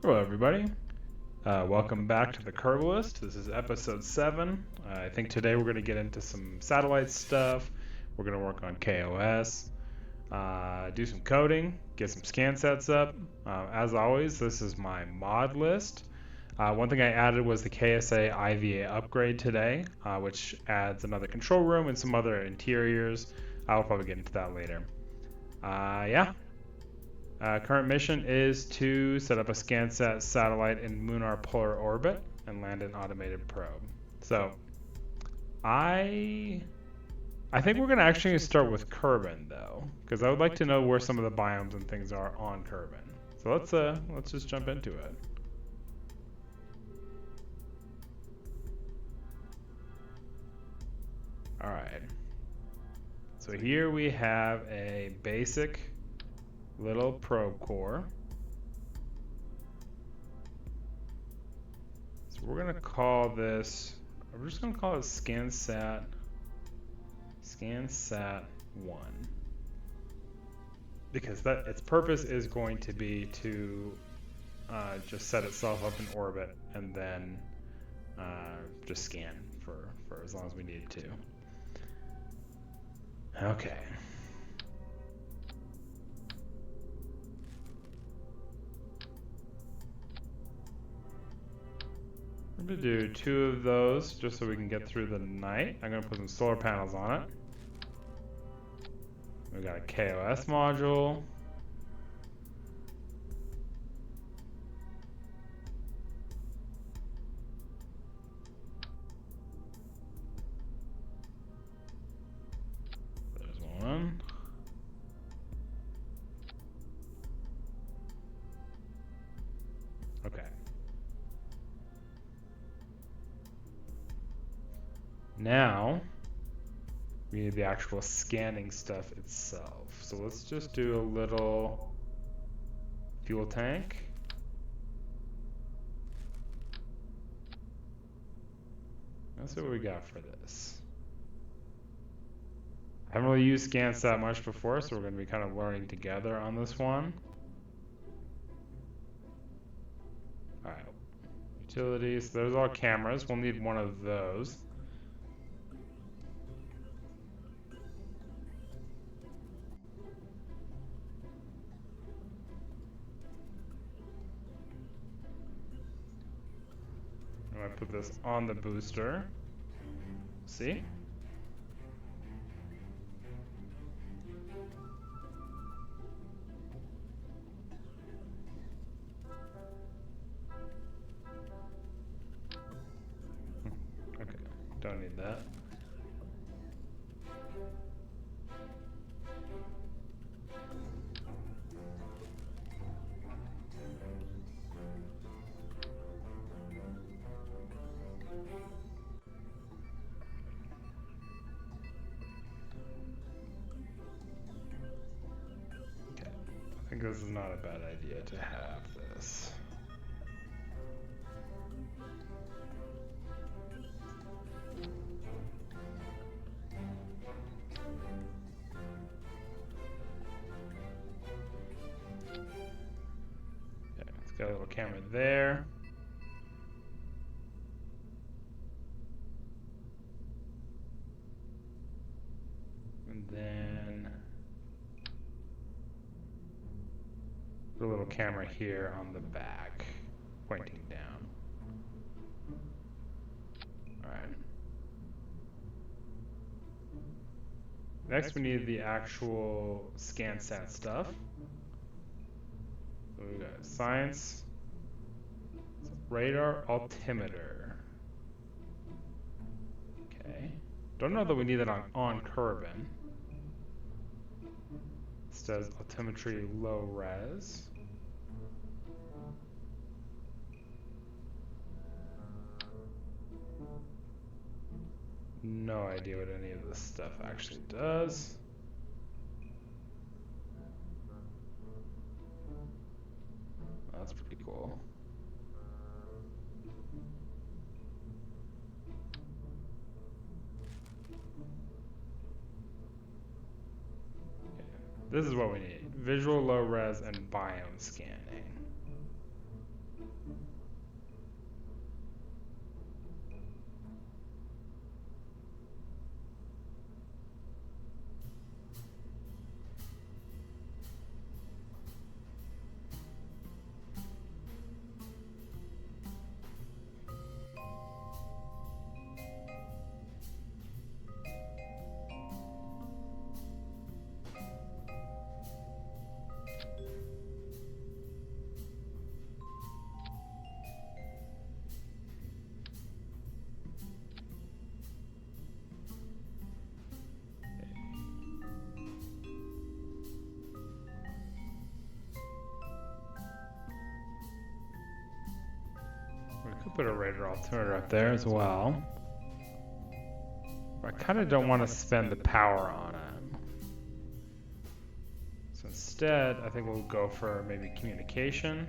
Hello, everybody. Welcome back to the Kerbalist. This is episode 7. I think today we're going to get into some satellite stuff. We're going to work on kOS, do some coding, get some scan sets up. As always, this is my mod list. One thing I added was the KSA IVA upgrade today, which adds another control room and some other interiors. I'll probably get into that later. Yeah, current mission is to set up a ScanSat satellite in lunar polar orbit and land an automated probe. So I I think we're gonna actually start with Kerbin though, because I would like to know where some of the biomes and things are on Kerbin. So let's just jump into it. All right. So here we have a basic little probe core. So we're gonna call this. We're just gonna call it ScanSat 1 because that its purpose is going to be to just set itself up in orbit and then just scan for as long as we need to. Okay. I'm going to do 2 of those just so we can get through the night. I'm going to put some solar panels on it. We've got a kOS module. There's one. Okay. Now, we need the actual scanning stuff itself. So let's just do a little fuel tank. Let's see what we got for this. I haven't really used scans that much before, so we're going to be kind of learning together on this one. Alright. Utilities. There's all cameras. We'll need one of those. I'm going to put this on the booster. See? Okay, don't need that. Okay, I think this is not a bad idea to have this. Okay, it's got a little camera there. And then put a little camera here on the back, pointing down. Alright. Next we need the actual ScanSat stuff. So we've got science, radar altimeter. Okay. Don't know that we need that on Kerbin. It says altimetry low res. No idea what any of this stuff actually does. That's pretty cool. Okay. This is what we need. Visual low res and biome scanning. put a radar altimeter up there as well. I kind of don't want to spend the power on it. So instead, I think we'll go for maybe communication.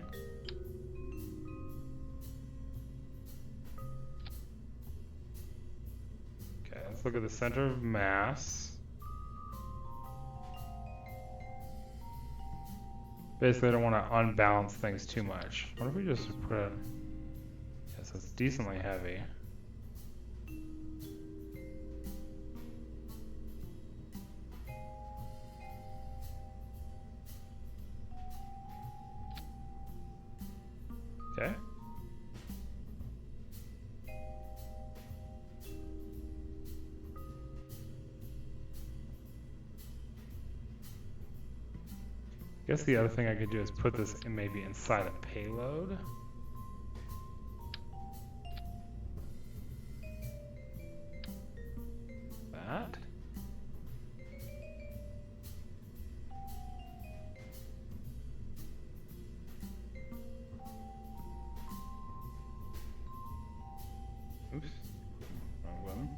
Okay, let's look at the center of mass. Basically, I don't want to unbalance things too much. What if we just put it... Yes, it's decently heavy. Okay. I guess the other thing I could do is put this in maybe inside a payload. That. Oops. Wrong button.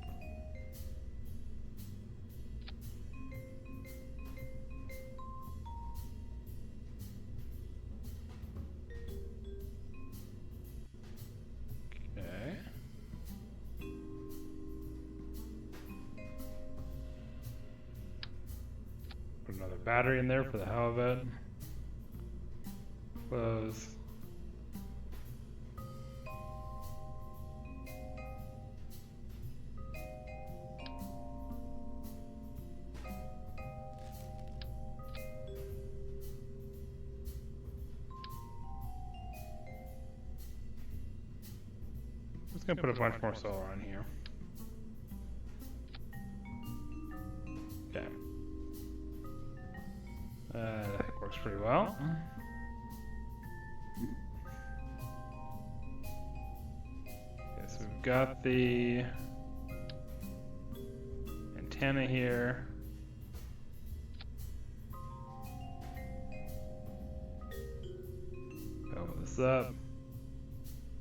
Okay. Put another battery in there for the hell of it. Close. I'm just gonna put a bunch more solar on here. Okay. That works pretty well. Okay, so we've got the antenna here. Open this up.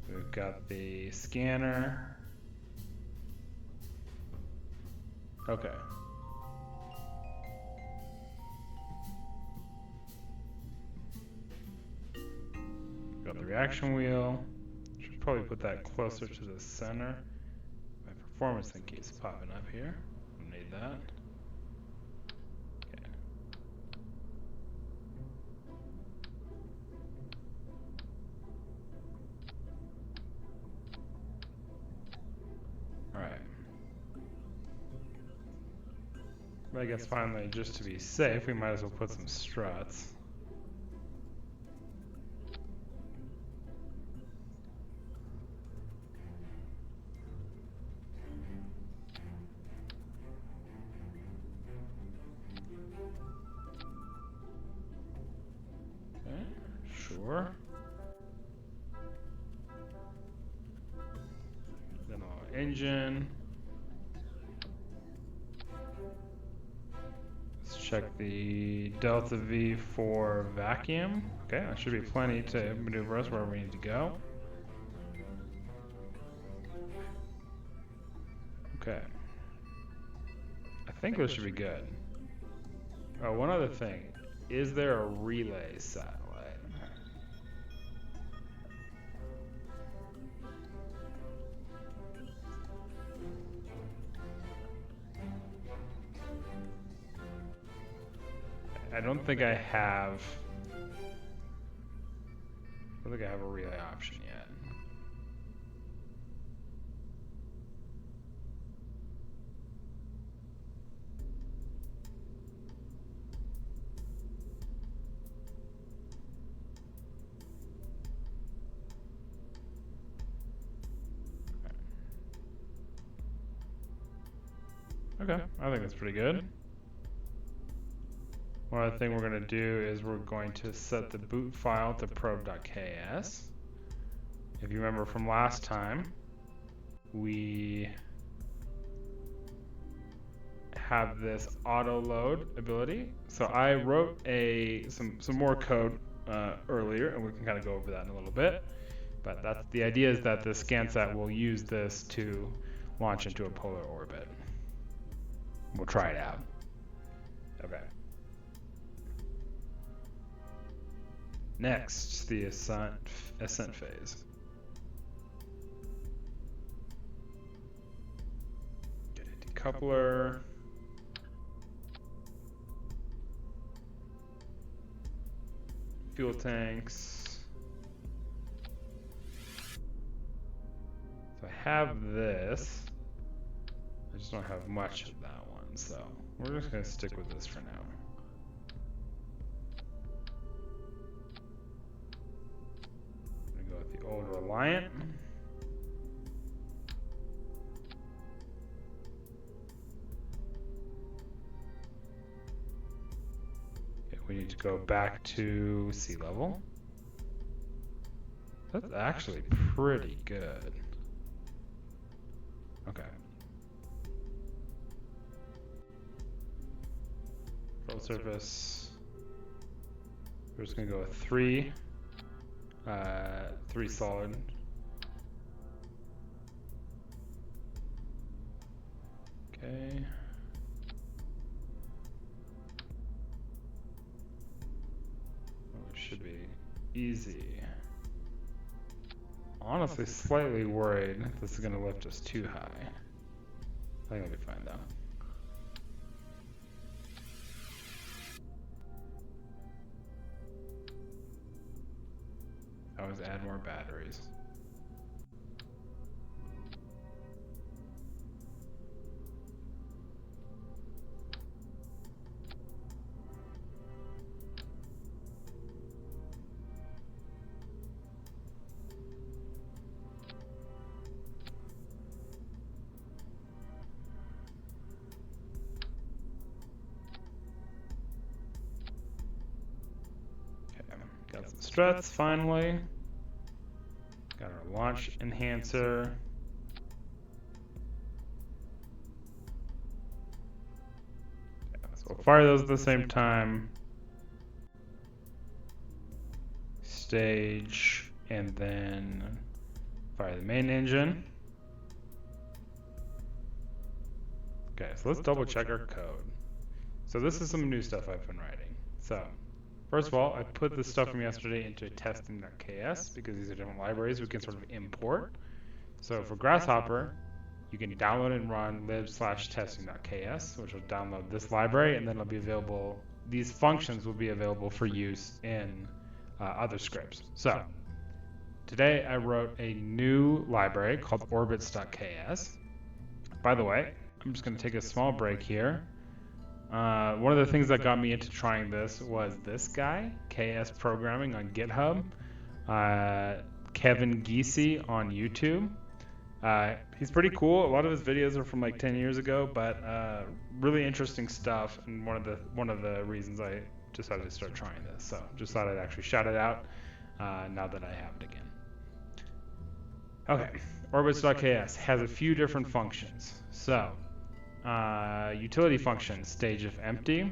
We've got the scanner. Okay. Got the reaction wheel. Should probably put that closer to the center. My performance thing keeps popping up here. Don't need that. Okay. Alright. But I guess finally, just to be safe, we might as well put some struts. Okay, sure. Then our engine. Check the delta V for vacuum. Okay, that should be plenty to maneuver us where we need to go. Okay. I think this should be good. Oh, one other thing. Is there a relay satellite? I don't think I have a relay option yet. Okay, I think that's pretty good. One other thing we're going to do is we're going to set the boot file to probe.kOS. If you remember from last time, we have this auto load ability. So I wrote some more code earlier, and we can kind of go over that in a little bit. But that's the idea, is that the ScanSat will use this to launch into a polar orbit. We'll try it out. Okay. Next, the ascent phase. Get a decoupler. Fuel tanks. So I have this. I just don't have much of that one, so we're just going to stick with this for now. I'm going to go with the old Reliant. Okay, we need to go back to sea level. That's actually pretty good. Okay. Control surface. We're just gonna go with three solid. Okay. Well, it should be easy. Honestly, slightly worried this is gonna lift us too high. I think it'll be fine though. Always add more batteries. Got some struts finally. Got our launch enhancer. Yeah, so we'll fire those at the same time. Stage, and then fire the main engine. Okay, so let's double check our code. So this is some new stuff I've been writing. So first of all, I put this stuff from yesterday into testing.kOS because these are different libraries we can sort of import. So for Grasshopper, you can download and run lib/testing.kOS, which will download this library, and then it'll be available. These functions will be available for use in other scripts. So today I wrote a new library called orbits.kOS. By the way, I'm just going to take a small break here. One of the things that got me into trying this was this guy, kOS Programming on GitHub, Kevin Giese on YouTube. He's pretty cool. A lot of his videos are from like 10 years ago, but really interesting stuff. And one of the reasons I decided to start trying this. So just thought I'd actually shout it out now that I have it again. Okay, orbits.kOS has a few different functions. So utility function, stage if empty.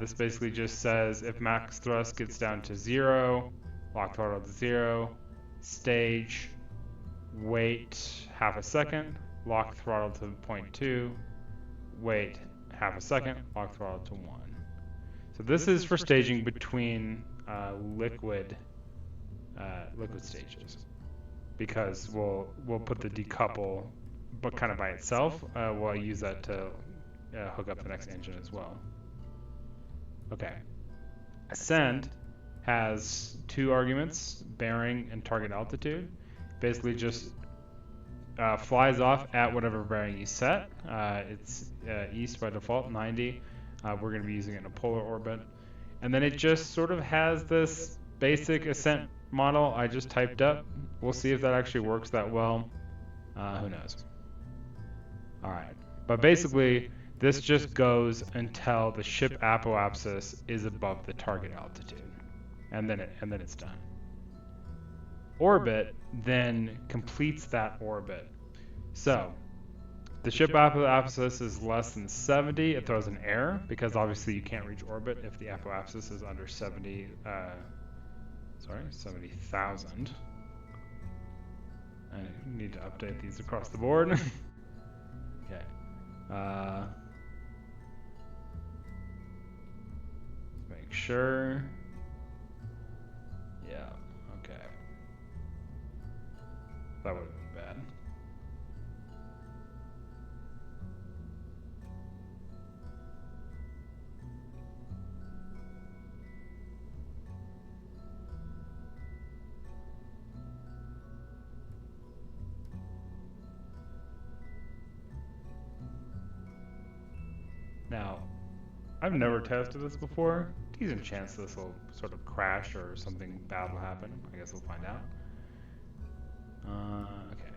This basically just says if max thrust gets down to 0, lock throttle to 0, stage, wait half a second, lock throttle to 0.2, wait half a second, lock throttle to 1. So this is for staging between liquid stages, because we'll put the decouple, but kind of by itself. We'll use that to hook up the next engine as well. Okay. Ascend has two arguments, bearing and target altitude. Basically just flies off at whatever bearing you set. It's east by default, 90. We're going to be using it in a polar orbit. And then it just sort of has this basic ascent model I just typed up. We'll see if that actually works that well. Who knows? All right. But basically, this just goes until the ship apoapsis is above the target altitude. And then it's done. Orbit then completes that orbit. So the ship apoapsis is less than 70. It throws an error because obviously you can't reach orbit if the apoapsis is under 70,000. I need to update these across the board. Okay. Make sure. Yeah, okay. That would have been bad. Now, I've never tested this before. Decent chance this will sort of crash or something bad will happen. I guess we'll find out. Okay.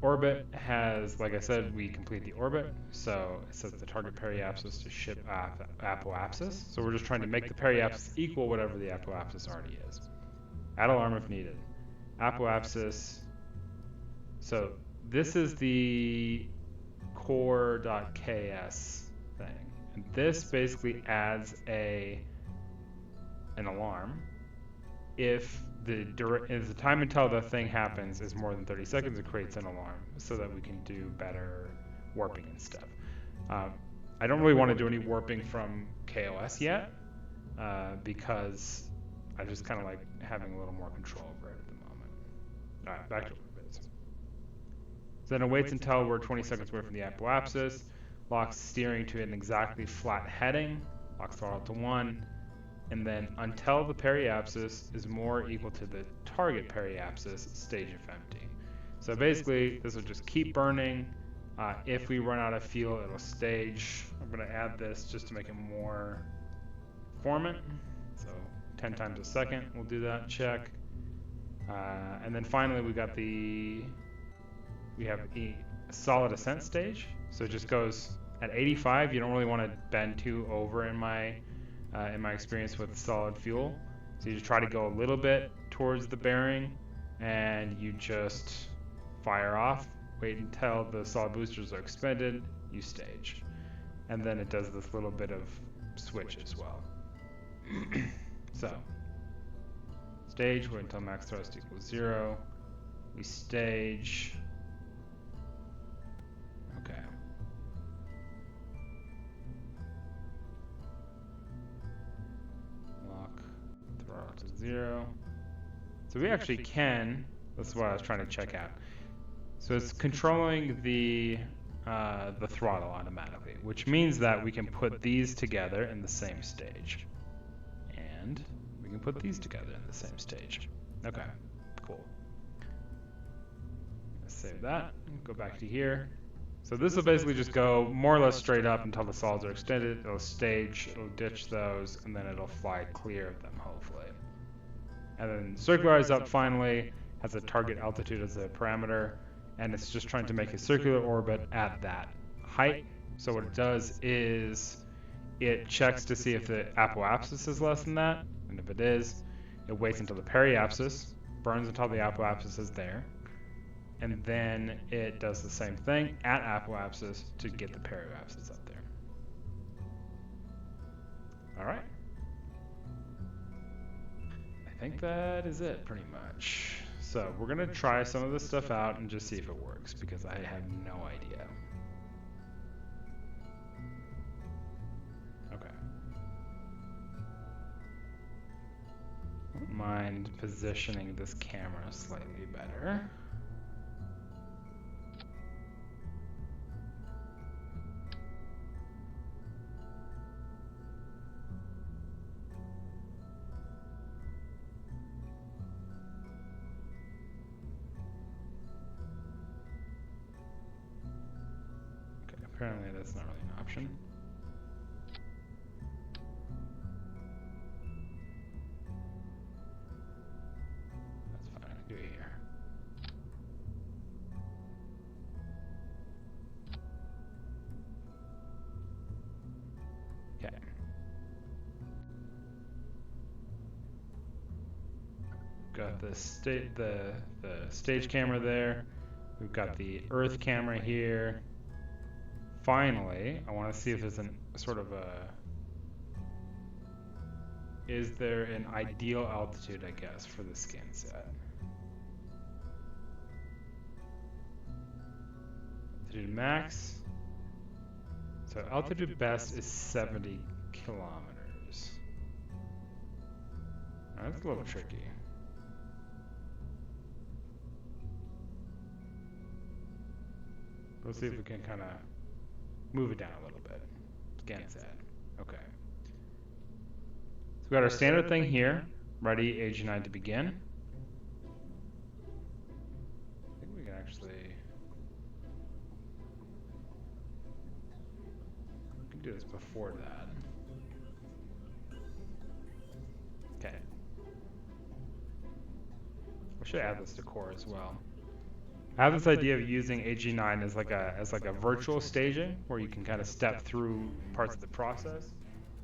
Orbit has, like I said, we complete the orbit. So it says the target periapsis to ship apoapsis. So we're just trying to make the periapsis equal whatever the apoapsis already is. Add alarm if needed. Apoapsis. So this is the core.kS thing. And this basically adds an alarm if the time until the thing happens is more than 30 seconds. It creates an alarm so that we can do better warping and stuff. I don't really want to do any warping from kOS yet because I just kind of like having a little more control over it at the moment. All right, back to orbit. So then it waits until we're 20 seconds away from the apoapsis, locks steering to an exactly flat heading, locks throttle to 1, and then until the periapsis is more or equal to the target periapsis, stage if empty. So basically, this will just keep burning. If we run out of fuel, it'll stage. I'm going to add this just to make it more formant. So 10 times a second, we'll do that check. And then finally, we have a solid ascent stage. So it just goes at 85. You don't really want to bend too over in my experience with solid fuel. So you just try to go a little bit towards the bearing and you just fire off, wait until the solid boosters are expended, you stage. And then it does this little bit of switch as well. So, stage, wait until max thrust equals 0. We stage. Okay. Lock throttle to 0. So we actually can, that's what I was trying to check out. So it's controlling the throttle automatically, which means that we can put these together in the same stage. And we can put these together in the same stage. Okay, cool. Let's save that, go back to here. So this will basically just go more or less straight up until the solids are extended. It'll stage, it'll ditch those, and then it'll fly clear of them, hopefully. And then circularize up finally, has a target altitude as a parameter, and it's just trying to make a circular orbit at that height. So what it does is it checks to see if the apoapsis is less than that, and if it is, it waits until the periapsis, burns until the apoapsis is there, and then it does the same thing at apoapsis to get the periapsis up there. All right. I think that is it pretty much. So we're gonna try some of this stuff out and just see if it works because I have no idea. Okay. Don't mind positioning this camera slightly better. Apparently that's not really an option. That's fine, I can do it here. Okay. Got the stage camera there. We've got the Earth camera here. Finally, I want to see if there's is there an ideal altitude, I guess, for the skin set? Altitude max. So altitude best is 70 kilometers. That's a little tricky. Let's see if we can kind of move it down a little bit. Scan set. Okay. So we got our standard thing here. Ready, AG9 to begin. I think we can actually... We can do this before that. Okay. We should add this to core as well. I have this idea of using AG9 as like a virtual staging where you can kind of step through parts of the process.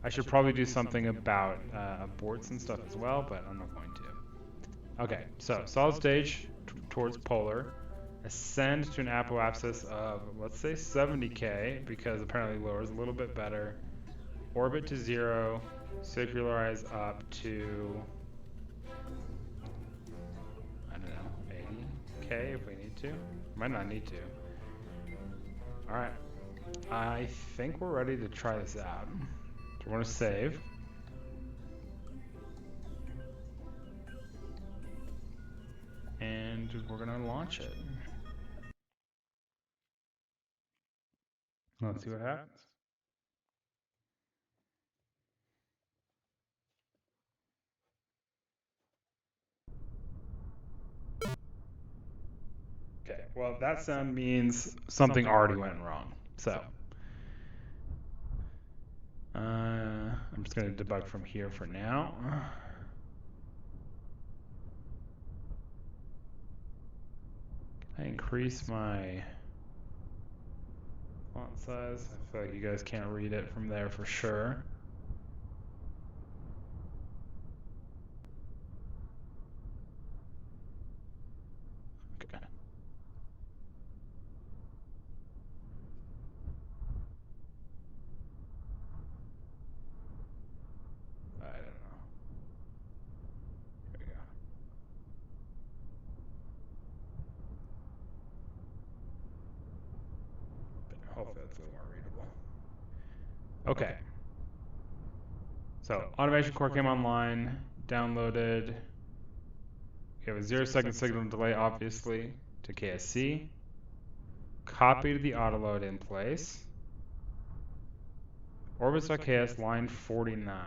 I should probably do something about aborts and stuff as well, but I'm not going to. Okay, so solid stage towards polar. Ascend to an apoapsis of, let's say 70K, because apparently lower is a little bit better. Orbit to 0, circularize up to, I don't know, 80K if we need to. Might not need to. Alright, I think we're ready to try this out. So we're going to save. And we're going to launch it. Let's see what happens. Okay, well, that sound means something already went wrong. So, I'm just going to debug from here for now. Can I increase my font size? I feel like you guys can't read it from there for sure. Okay. I don't know. There we go. Hopefully that's a little more readable. Okay. So automation core came online, downloaded. We have a 0-second signal delay, obviously, to KSC. Copied the autoload in place. Orbits.ks line 49.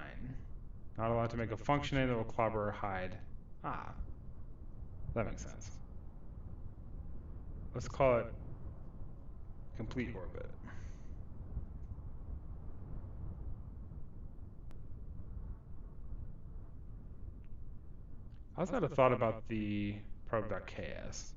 Not allowed to make a function name that will clobber or hide. Ah, that makes sense. Let's call it complete orbit. I also had a thought about the probe.ks.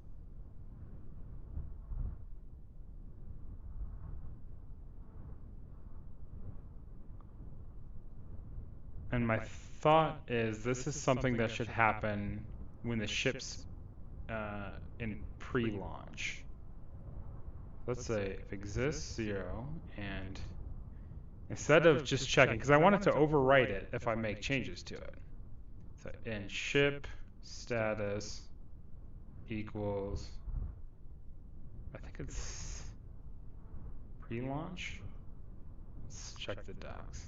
And my thought is this is something that should happen when the ship's in pre-launch. Let's say if exists 0, and instead of just checking, because I want it to overwrite it if I make changes to it. So in ship status equals, I think it's pre-launch. Let's check the docs.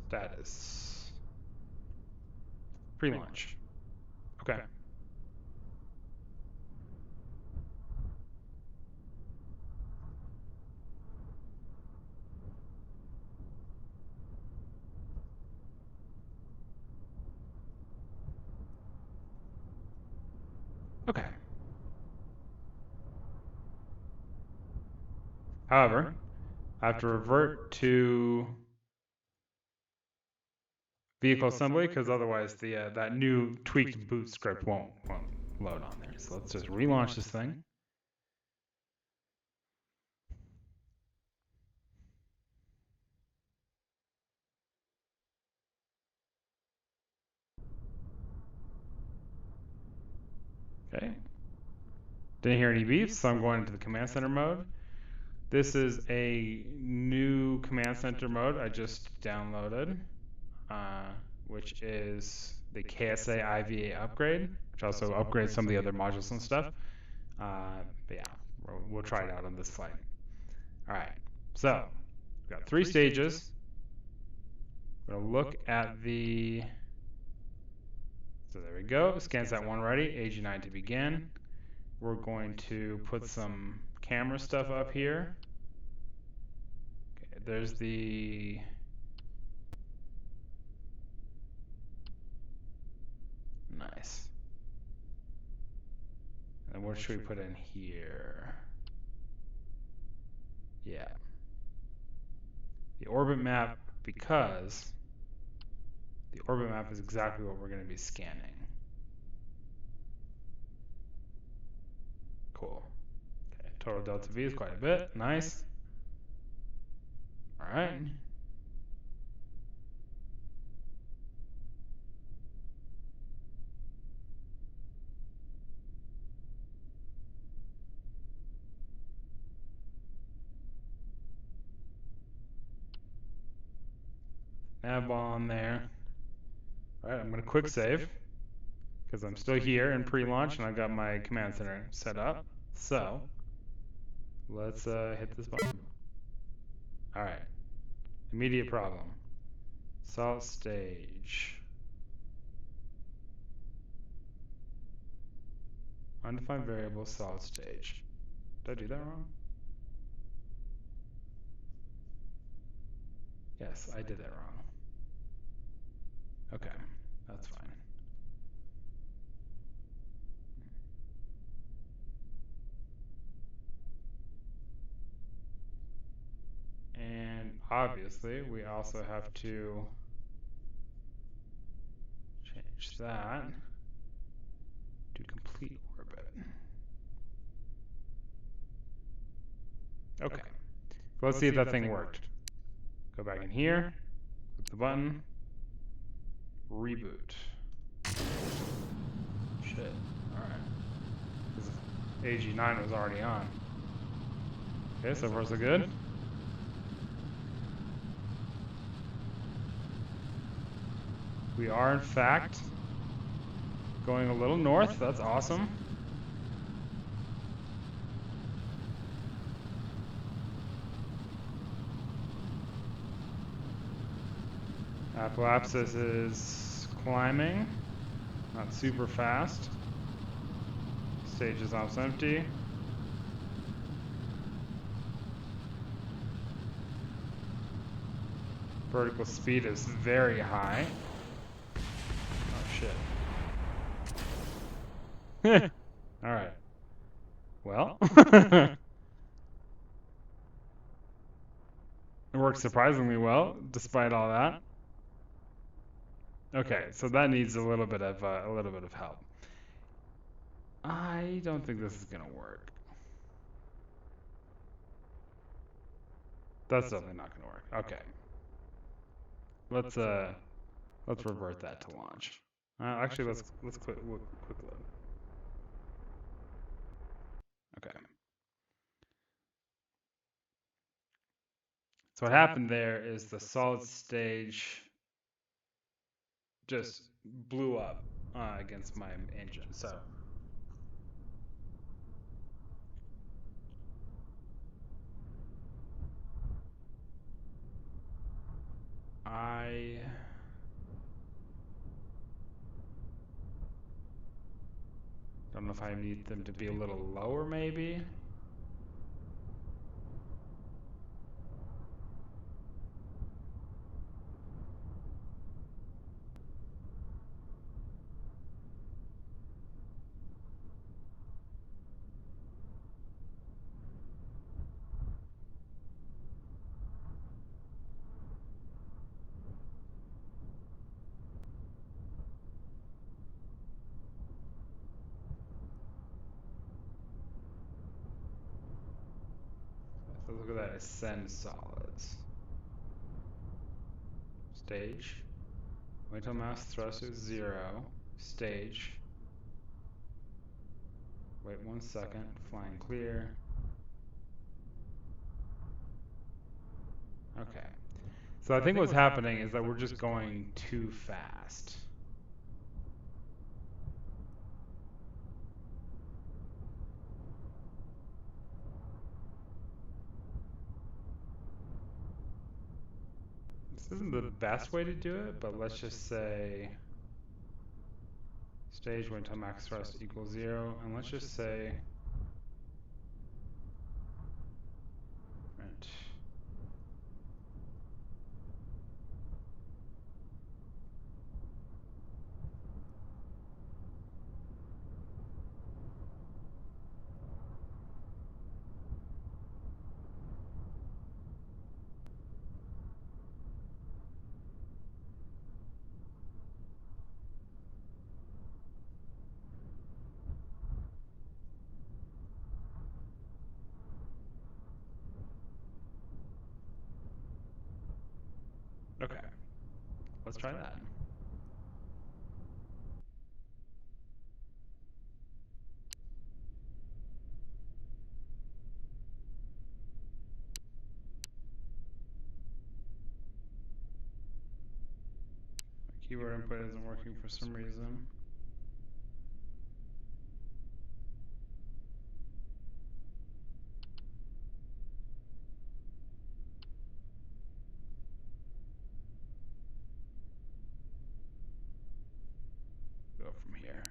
Status pre-launch. Okay. Okay. However, I have to revert to vehicle assembly because otherwise the that new tweaked boot script won't load on there. So let's just relaunch this thing. Okay. Didn't hear any beeps, so I'm going into the command center mode. This is a new command center mode I just downloaded, uh, which is the KSA IVA upgrade, which also upgrades some of the other modules and stuff. But yeah, we'll try it out on this flight. All right, so we've got 3 stages. We're gonna look at the. So there we go. ScanSat 1 ready. AG9 to begin. We're going to put some camera stuff up here. Okay, there's the. Nice. And what should we put in here? Yeah. The orbit map, because the orbit map is exactly what we're going to be scanning. Cool. Okay, total delta V is quite a bit. Nice. All right. Nav on there. All right, I'm going to quick save because I'm still here in pre-launch and I've got my command center set up. So let's hit this button. All right. Immediate problem. Salt stage. Undefined variable solid stage. Did I do that wrong? Yes, I did that wrong. Okay, that's fine. And obviously, we also have to change that to complete orbit. Okay, so let's see if that thing worked. Go back in here, click the button, reboot. Shit, alright. AG9 was already on. Okay, so far so good. We are, in fact, going a little north. That's awesome. Apoapsis is climbing, not super fast. Stage is almost empty. Vertical speed is very high. Oh shit. Alright. Well. It worked surprisingly well, despite all that. Okay, so that needs a little bit of help. I don't think this is gonna work. That's definitely not gonna work. Okay. Let's revert that to launch. Actually, let's quick load. Okay. So what happened there is the solid stage just blew up against my engine. So I don't know if I need them to be a little lower, maybe. So look at that, ascend solids. Stage. Wait till mass thrust is 0. Stage. Wait 1 second, flying clear. Okay. So I think what's happening is that we're just going too fast. This isn't the best way to do it, but let's just say stage wait until max thrust equals 0, and let's just say print. Okay, let's try that. My keyword input isn't working for some reason. Go from here.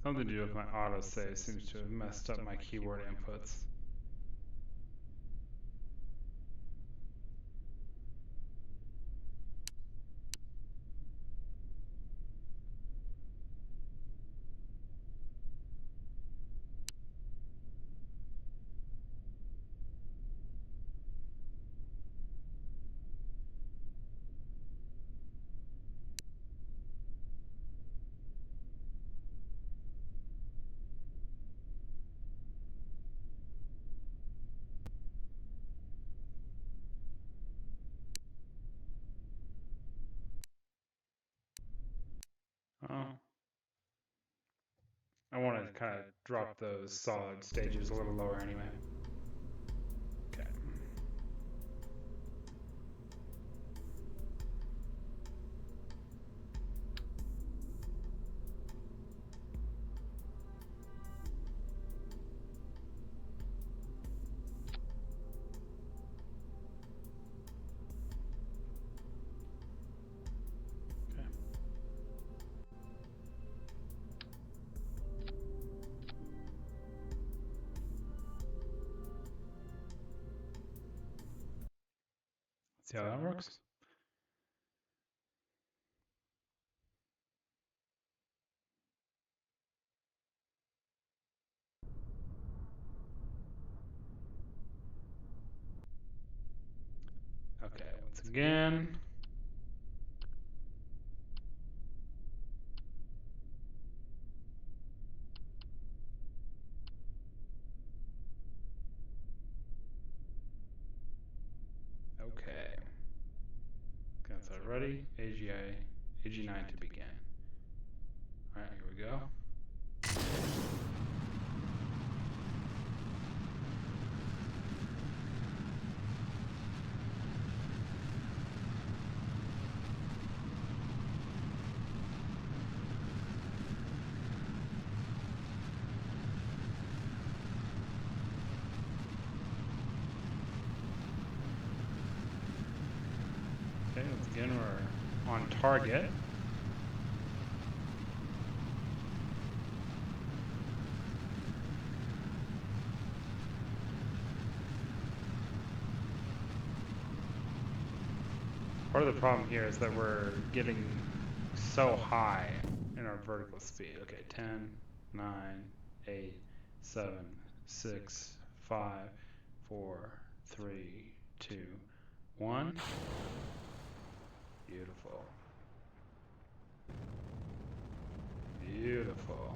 Something to do with my autosave seems to have messed up my keyword inputs. Oh. I want to kind of drop those solid stages a little lower anyway. Okay. See how that works? Okay, once again. Okay. Cancel ready. AG9 to begin. Alright, here we go. Okay, once again, we're on target. Part of the problem here is that we're getting so high in our vertical speed. Okay, 10, 9, 8, 7, 6, 5, 4, 3, 2, 1. Beautiful. Beautiful.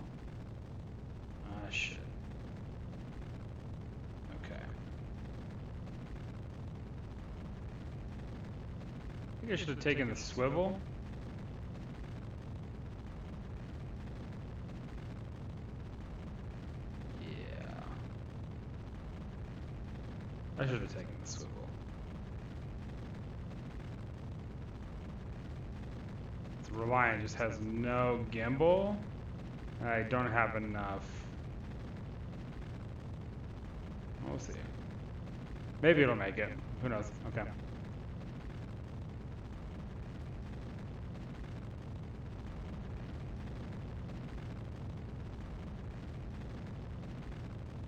Ah, shit. Okay. I think I should have taken the swivel. Yeah. I should have taken the swivel. So Reliant just has no gimbal. I don't have enough. We'll see. Maybe it'll make it. Who knows? Okay.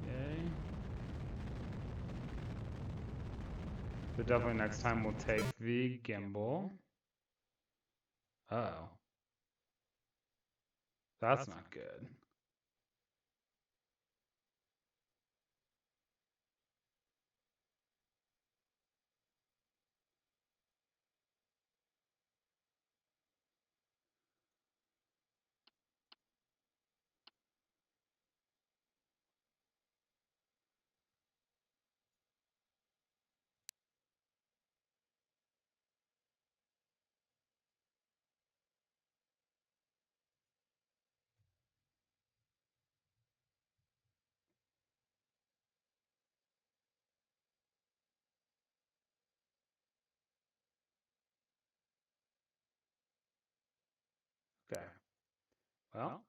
Yay. So definitely next time we'll take the gimbal. Uh-oh. That's not good. Okay. Well,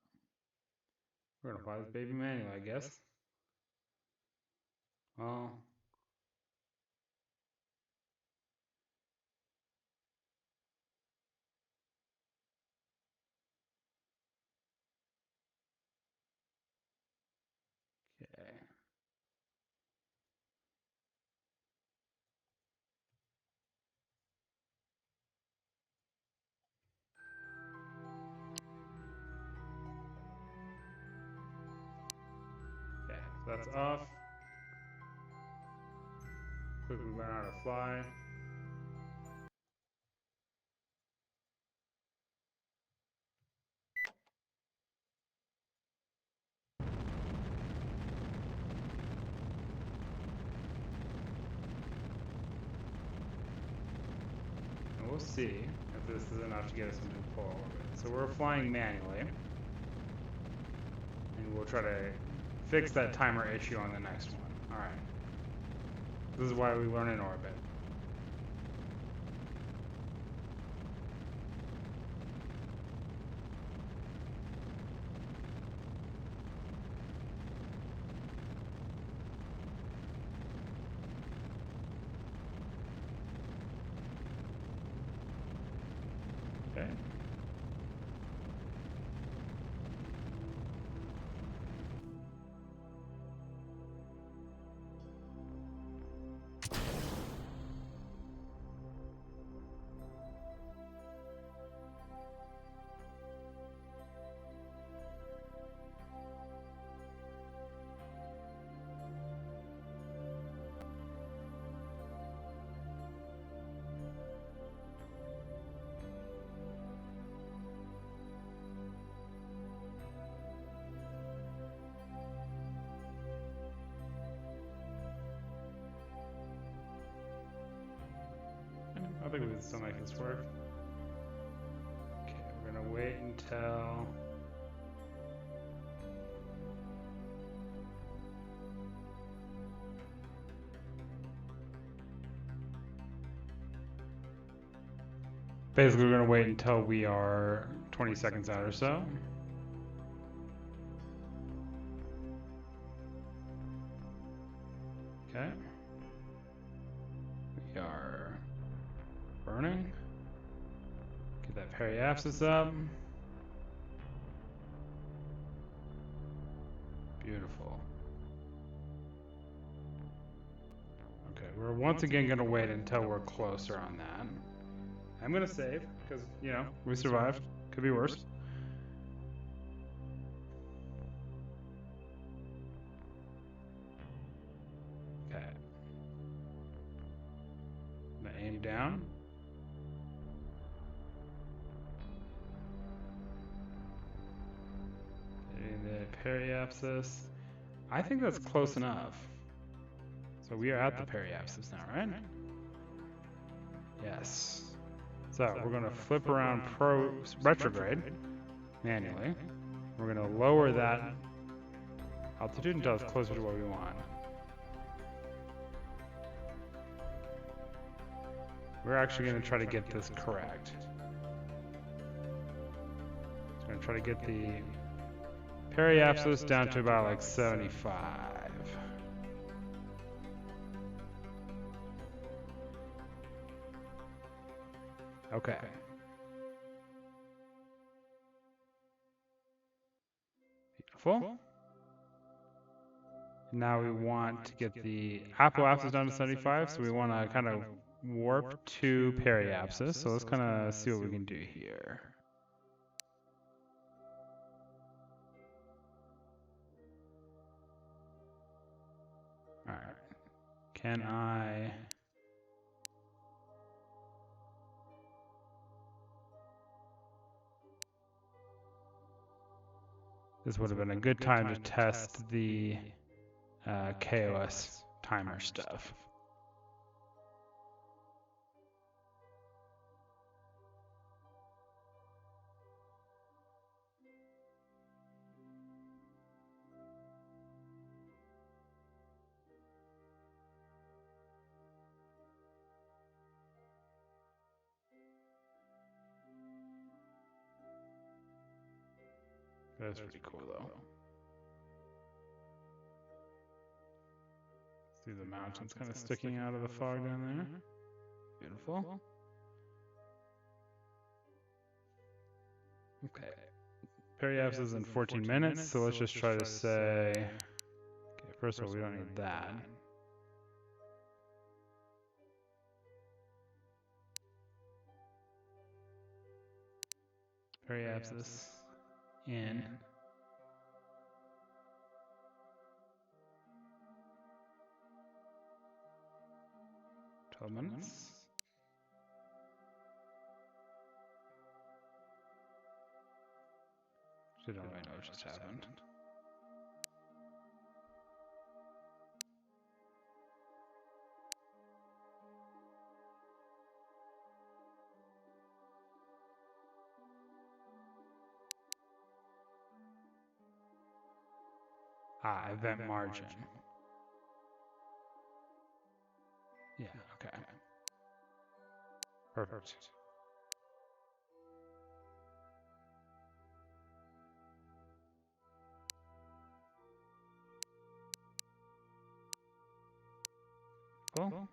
we're gonna fly this baby manual, I guess. Well, okay. Okay, so that's off. Quickly learn how to fly. And we'll see if this is enough to get us into a full orbit. So we're flying manually. And we'll try to fix that timer issue on the next one. Alright. This is why we learn in orbit. Okay. I think we can still make this work. Okay, we're gonna wait until... Basically, we're gonna wait until we are 20 seconds out or so. Okay. We are burning. Get that periapsis up. Beautiful. Okay, we're once again gonna wait until we're closer on that. I'm gonna save, because, you know, we survived. Could be worse. Okay. I'm gonna aim down. periapsis. I think that's close enough. So we are at the periapsis now, right? Yes. So we're going to flip around retrograde manually. We're going to lower that altitude until it's closer to what we want. We're actually going to try to get this correct. So we're going to try to get the periapsis down to about like 75. Okay. Beautiful. Now we want to get the apoapsis down to 75, so we want to kind of warp to periapsis. So let's kind of see what we can do here. All right. Can I... This would have been a good time to test the kOS timer stuff. That's pretty cool though. See the mountains kind of sticking out of the fog down there. Beautiful. Okay. Periapsis is in 14 minutes, so let's just try to say... Okay, first of all, we don't need that. Periapsis in 12 minutes. Actually, don't really know what just happened. Event margin. Yeah, okay. Perfect. Cool.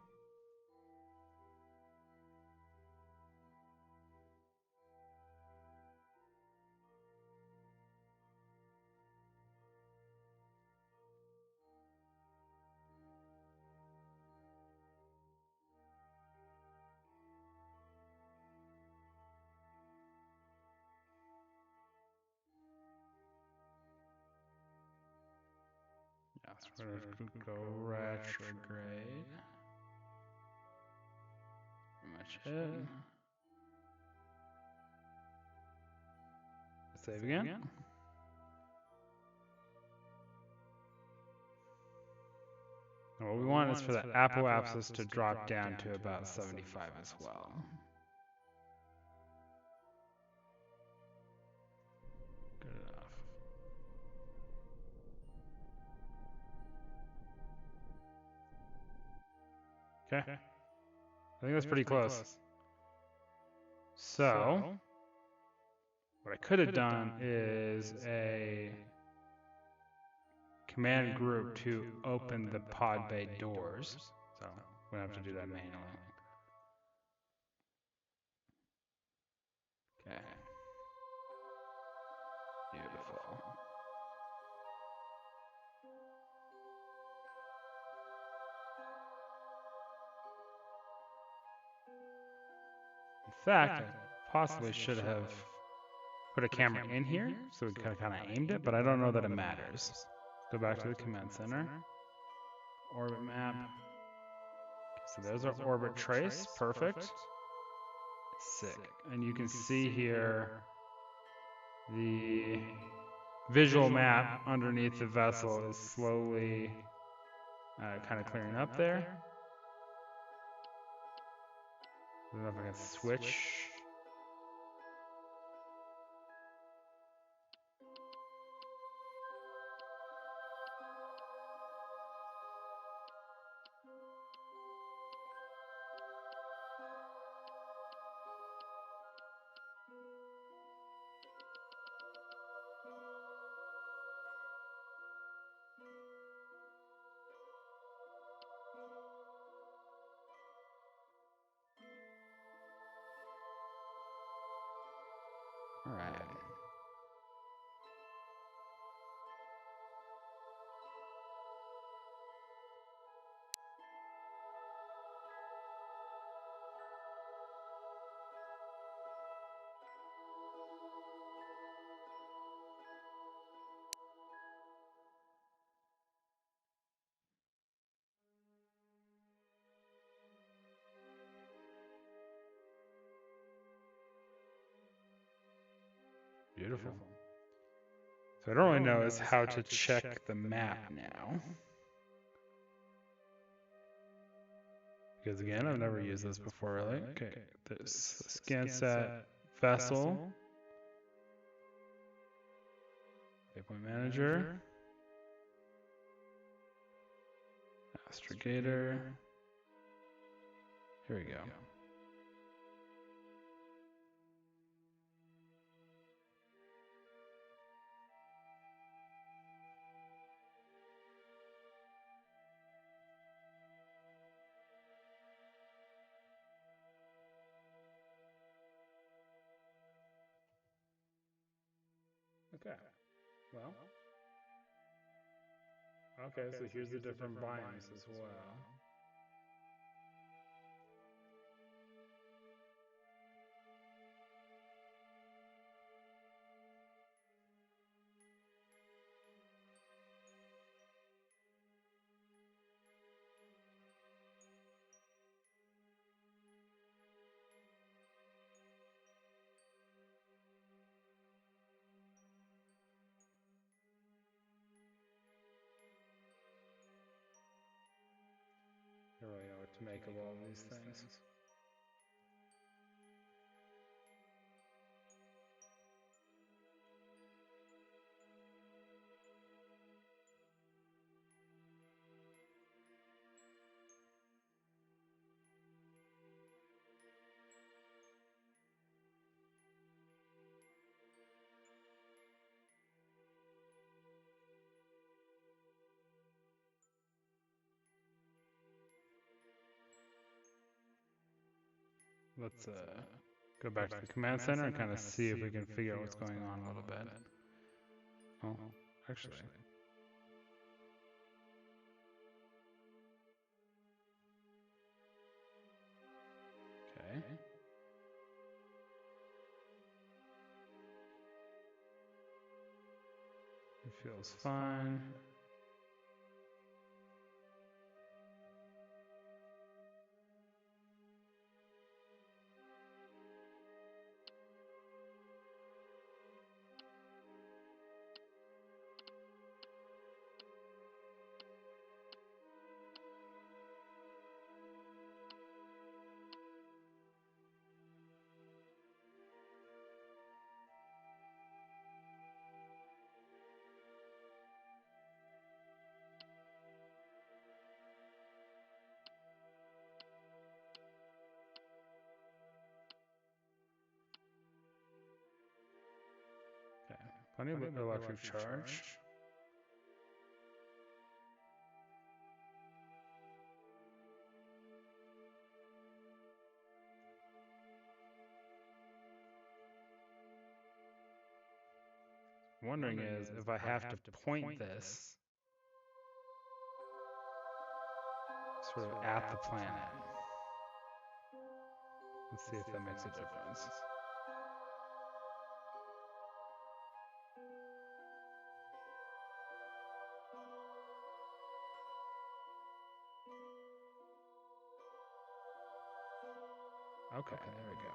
Yes, we're going to go retrograde. Pretty much it. Save again. And what we want is for the apoapsis to drop down to about 75 as well. Good enough. Okay. I think that's pretty close. So, what I could have done is a command group to open the pod bay doors. So, we're going to have to do that manually. Okay. Beautiful. In fact, I possibly should have put a camera in here so we kind of aimed it, but I don't know that it matters. Go back to the command center. Orbit map. Okay, so there's our orbit trace. Perfect. Sick. And you can see here the visual map underneath the vessel is slowly kind of clearing up there. I don't know if I can switch. All right. Beautiful. So I don't really know is how to check the map now. Because again, I've never used this before, really. Okay, this scan set vessel. Waypoint manager. Astrogator. Here we go. Okay, well, okay, so here's the different biomes as well. I don't really know what to make of all these things. Let's go back to the command center and kind of see if we can figure out what's going on a little bit. Oh, actually. Okay. It feels fine. Okay, plenty of electric charge. Wondering is if I have to point this sort of at the planet. Let's see if that makes a difference. Okay, there we go.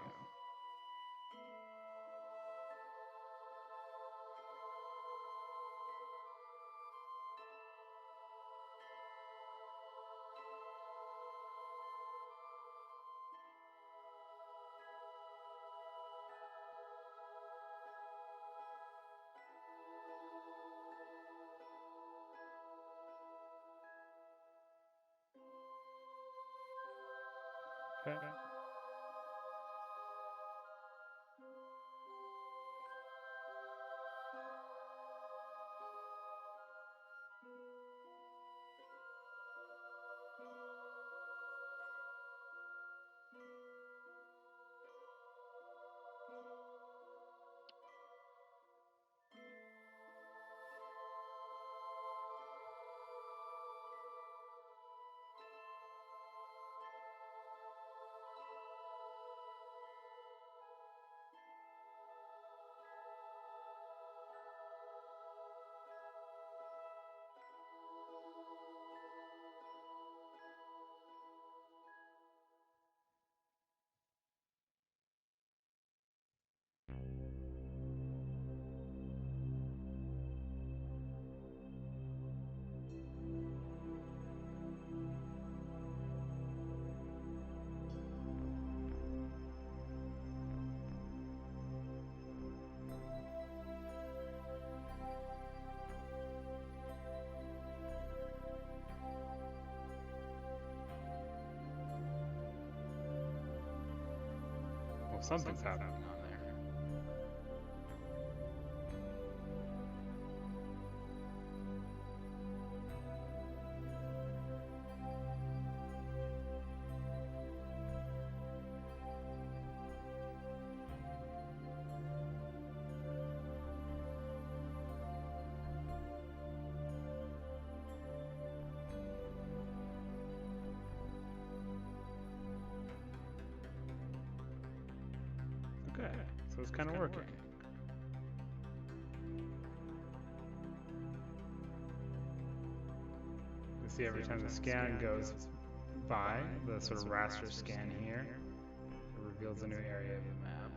something's happening on there. Okay, so it's kind of working. You see every time the scan goes by, the sort of raster scan here, it reveals a new area of the map.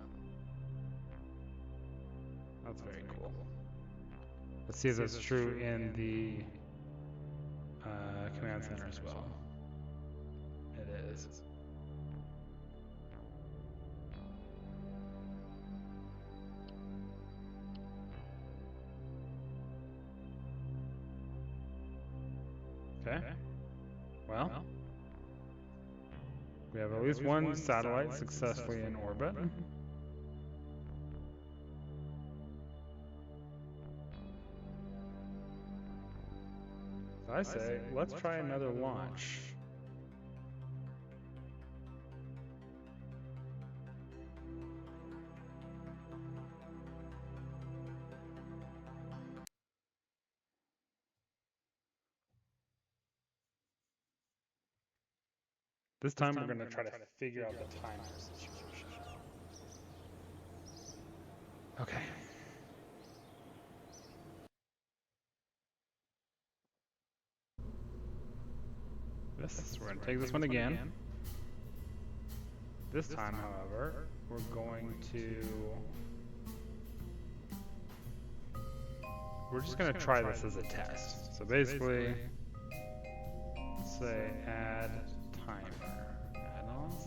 That's very cool. Let's see if that's true in the command center as well. It is. Okay. Well, we have at least one satellite successfully in orbit. So I say, let's try another launch. This time we're going to try to figure out the timer situation. Okay. We're going to take this one again. This time, however, we're just going to try this as a test. So basically, say add timer. Add-ons.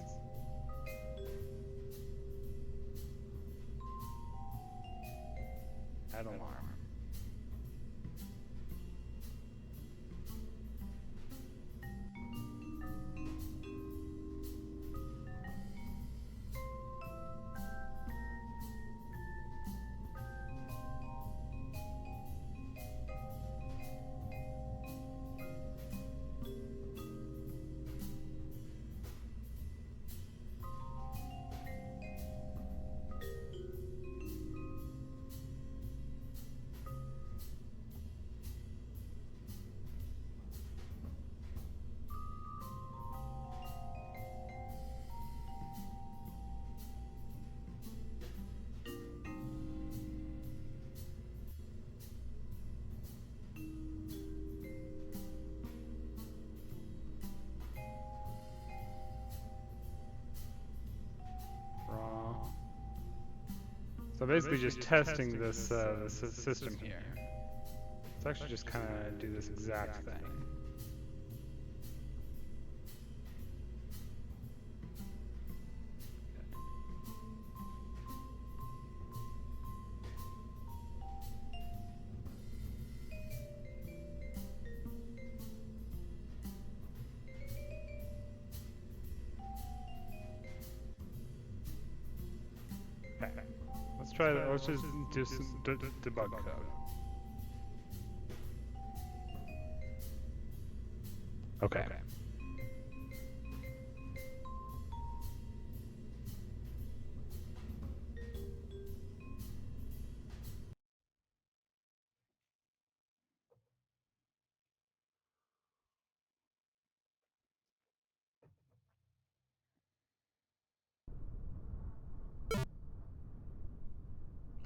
Add alarm. So basically just testing this system here. Let's actually just kind of do this exact thing. Okay. Let's try that. Let's just do some debug code. Okay.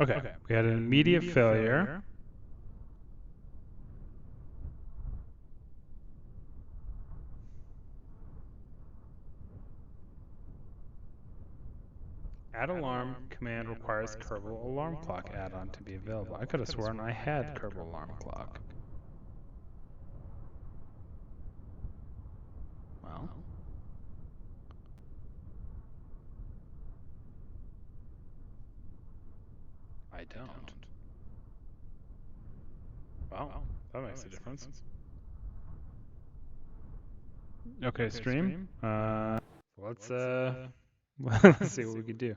Okay. We had an immediate failure. Add alarm command requires Kerbal alarm clock add-on to be available. I could have sworn I had Kerbal alarm clock. Well. I don't. Wow, that makes a difference. Okay, stream. Let's Let's see what we could do.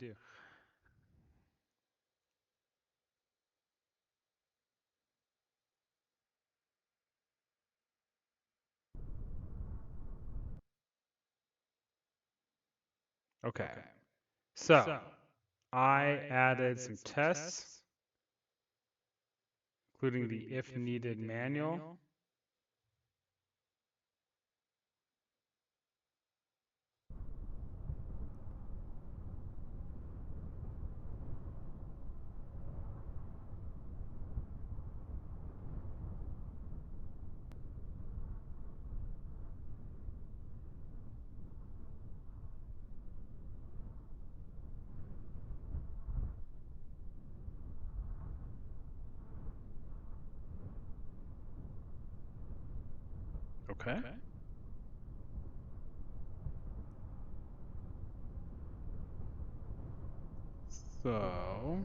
Okay. So I added some tests, including the if needed manual. Okay. So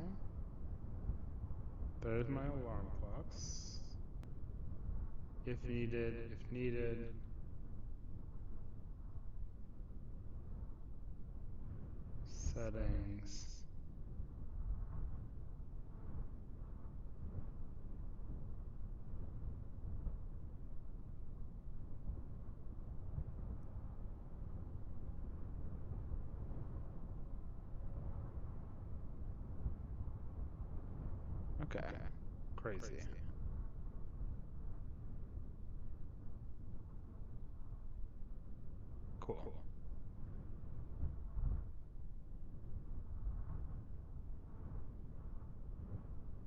there's my alarm clocks. If needed, settings. Okay. Crazy. Cool.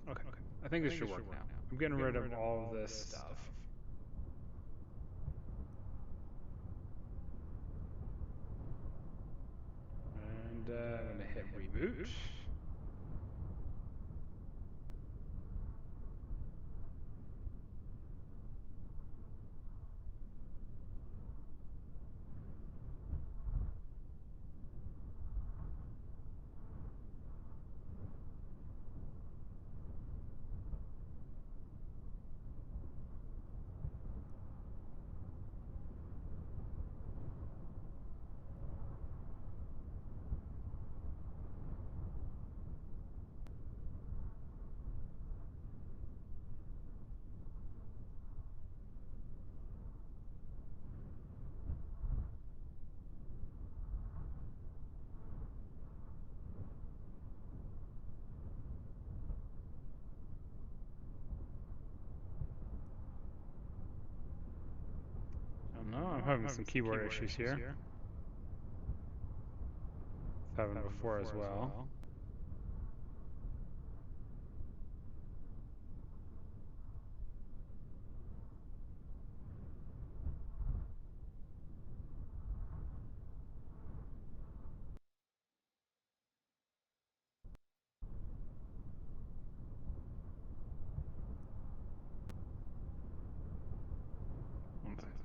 Okay. I think this should work now. I'm getting rid of all this stuff. And I'm going to hit reboot. I don't know. I'm having some keyboard issues here. Having before as well.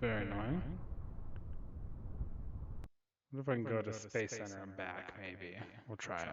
Very annoying. What if I can go to Space Center and back, maybe? We'll try it.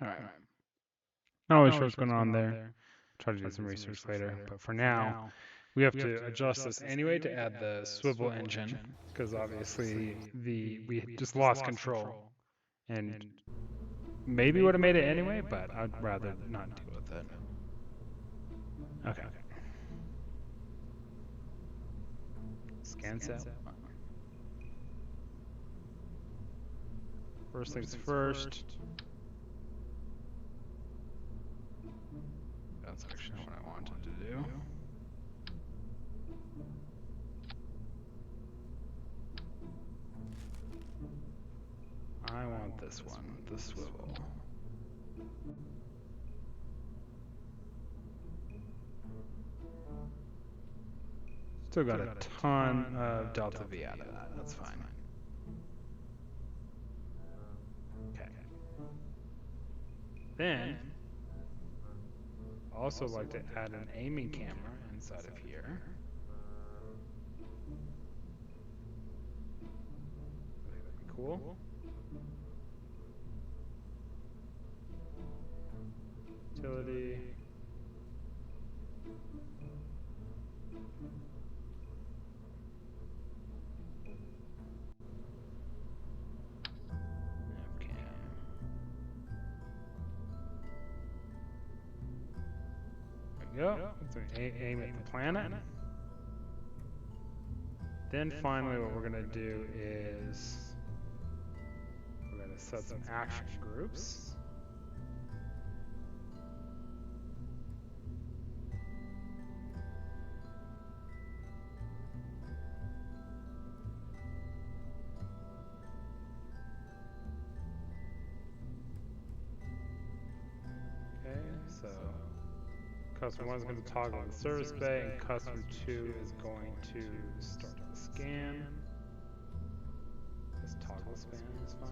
All right. Not really sure what's going on there. Try to do some research later. But for now, we have to adjust this anyway to add the swivel engine, because obviously we just lost control, and maybe would have made it anyway, but I'd rather not deal with it. Okay. Scan set. First things first. That's actually what I wanted to do. I want this one, the swivel. Still got a ton of delta V out of that. That's fine. Okay. Then, also like to add an aiming camera inside of here. That'd be cool. Utility. Go. So aim at the planet. Then finally what we're going to do is we're going to set some action groups. Okay, so customer 1 is going to toggle the service bay, and customer 2 is going to start the scan. This toggle span is fine.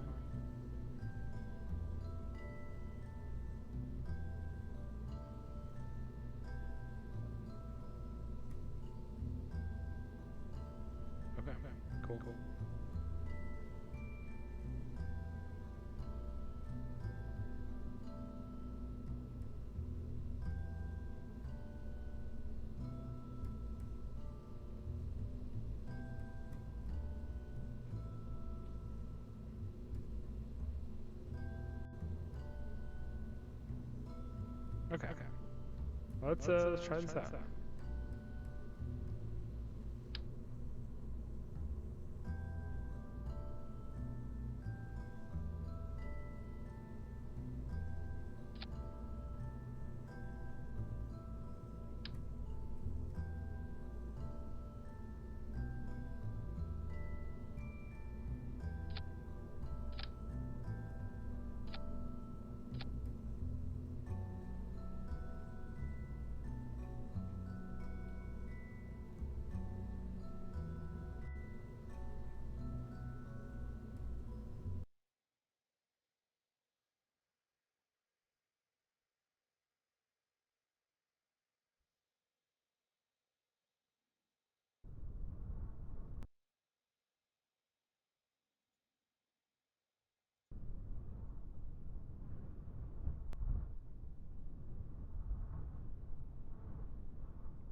Okay, cool. Okay. Let's try this out.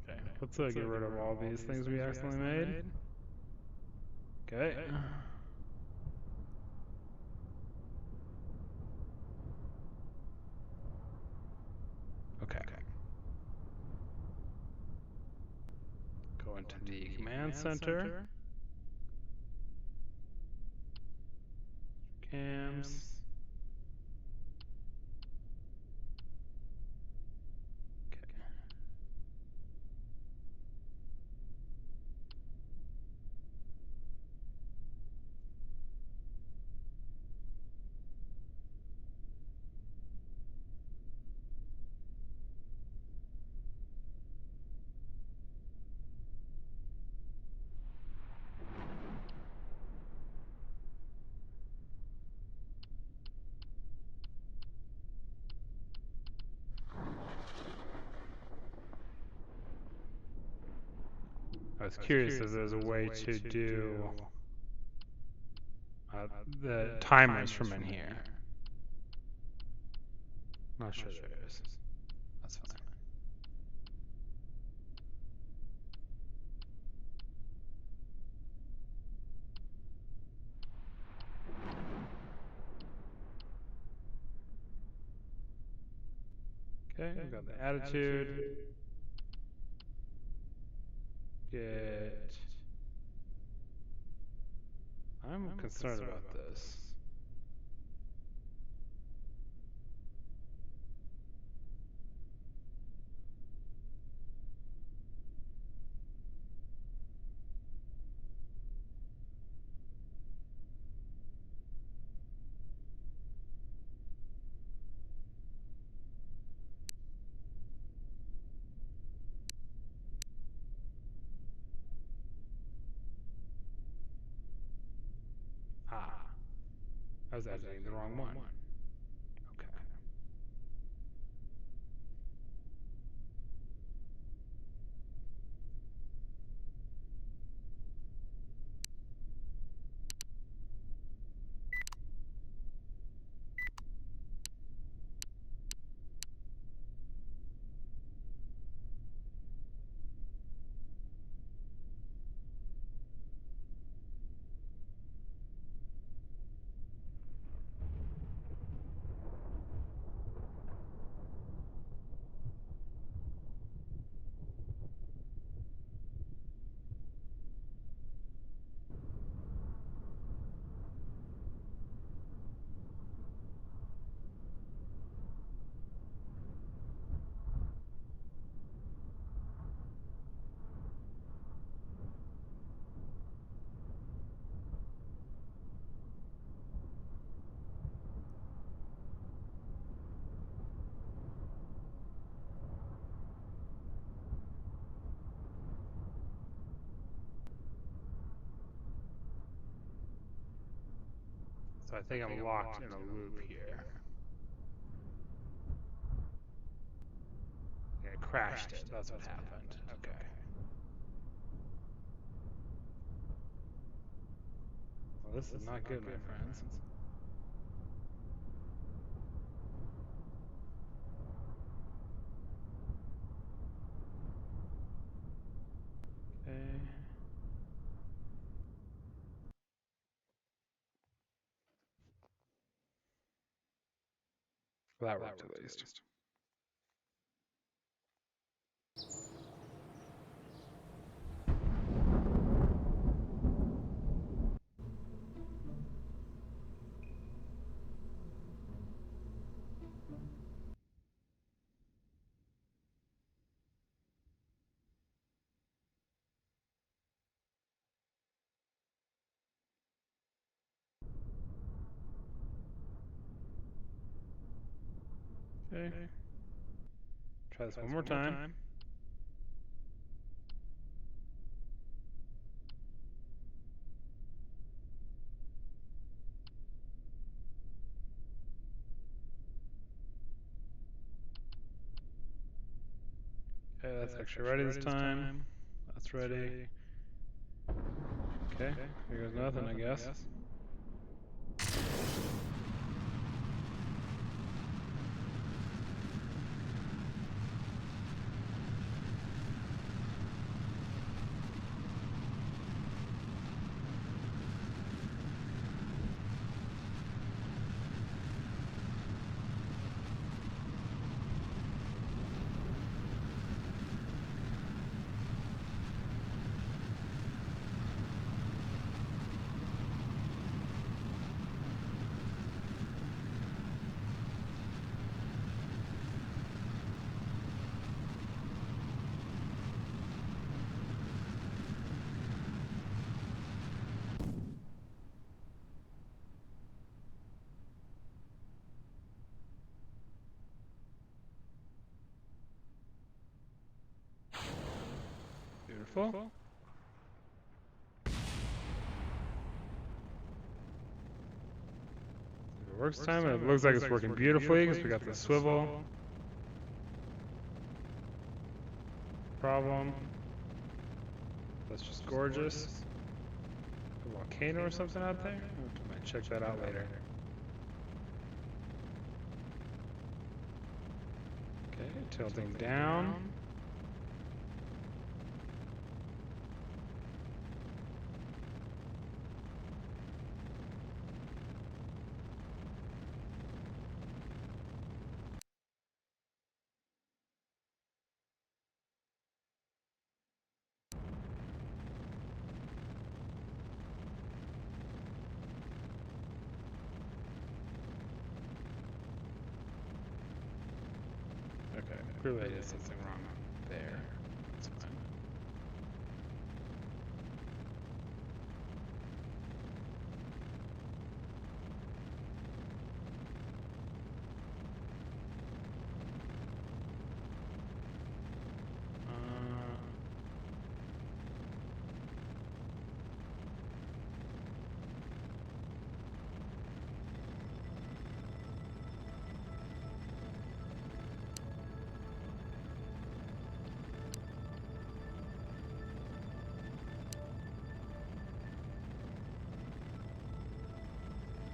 Okay, let's get rid of all these things we accidentally made. Okay. Okay. Go into the command center. Cams. I was curious if there's a way to do the timers from in here. Not sure there is. That's fine. Okay, we've got the attitude. Get. I'm concerned about this. Ah, I was editing the wrong one. Okay. So I think I'm locked in a loop here. I crashed it. That's what happened. Okay. Well, this is not good, my friends. Okay. Well, that worked at least. Okay. Try this one more time. Okay, that's actually ready this time. That's ready. Okay, here goes nothing, I guess. Beautiful. If it works this time, and it looks like it's working beautifully because we got the swivel. Problem. That's just gorgeous. A volcano or something out there? I might check that out later. Okay, tilting down. Clearly I did something wrong there. That's fine.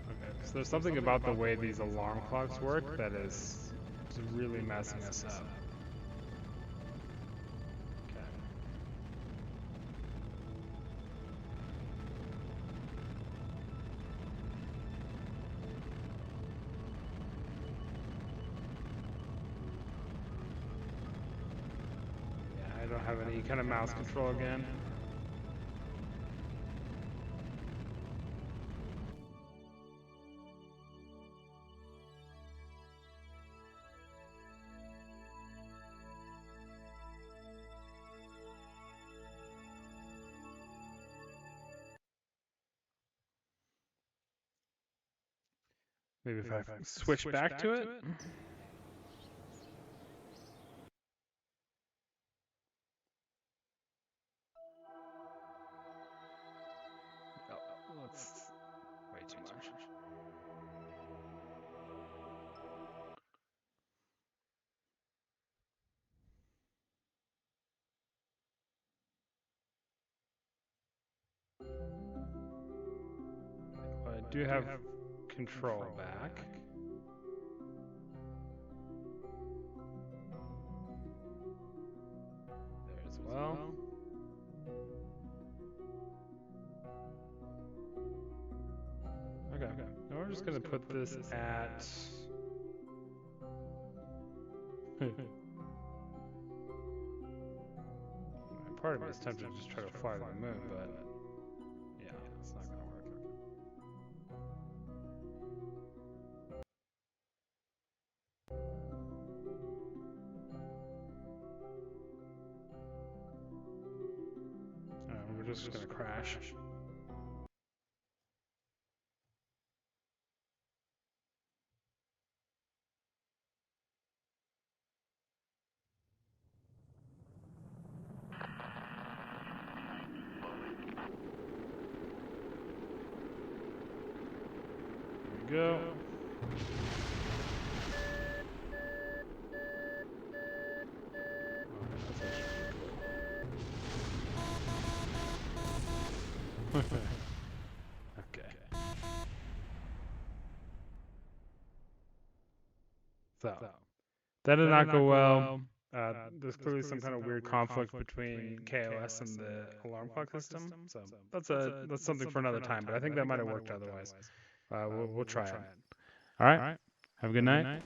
Okay, so there's something about the way these alarm clocks work that is really messing us up. Okay. Yeah, I don't have any kind of mouse control again. Maybe if I switch back to it? Oh, that's way too much. Well, I do have control back. There as well. Okay. Now we're just gonna put this at. Part of me is tempted to just try to fly to the moon, but yeah, it's not gonna work. We're just gonna crash. Go. Okay. So that did not go well. There's clearly some kind of weird conflict between kOS and the alarm clock system. So that's something for another time. But I think that might have worked otherwise. We'll try it. All right. Have a good night.